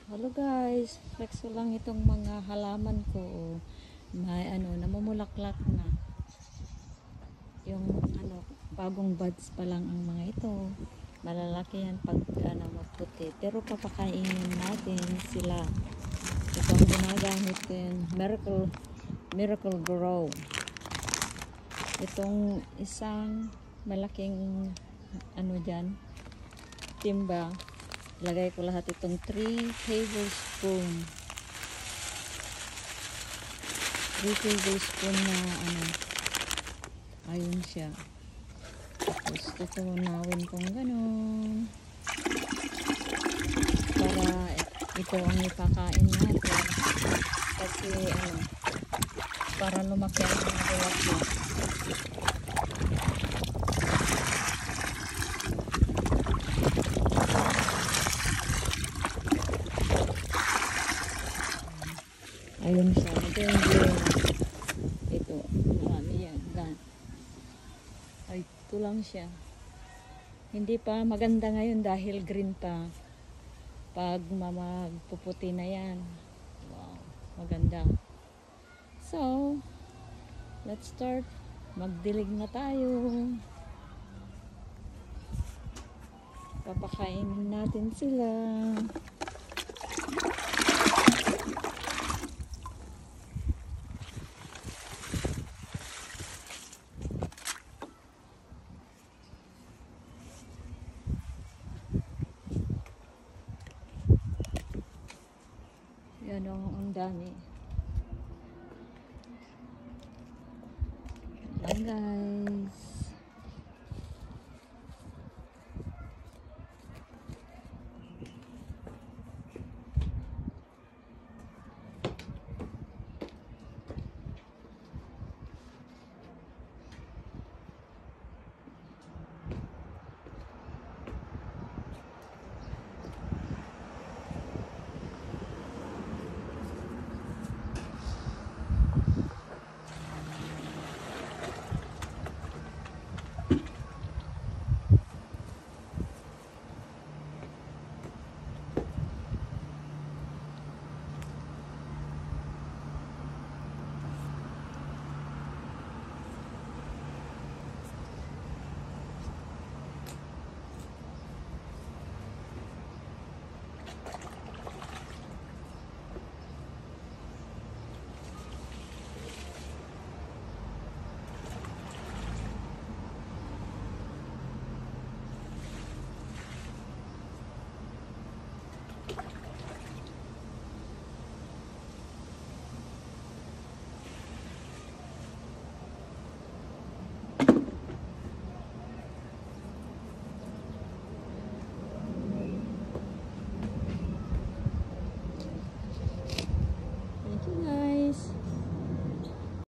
Hello guys, flex ko lang itong mga halaman ko. May namumulaklak na. Yung bagong buds pa lang ang mga ito. Malalaki yan pag maputi. Pero papakainin natin sila. Ito ang ginagamit ko yun. Miracle Grow. Itong isang malaking dyan, timba. Lagay ko lahat itong 3 tablespoon. 3 tablespoon na ayun siya. Tapos tutunawin kong ganun. Para ito ang ipakain natin. Kasi para lumaki ang mga bulak. Ayun siya. Ito yung green. Ito. Marami yan. Ay, ito lang siya. Hindi pa maganda ngayon dahil green pa. Pag magpuputi na yan. Wow. Maganda. So, let's start. Magdilig na tayo. Papakainin natin sila. Yan ang dami. Yan guys.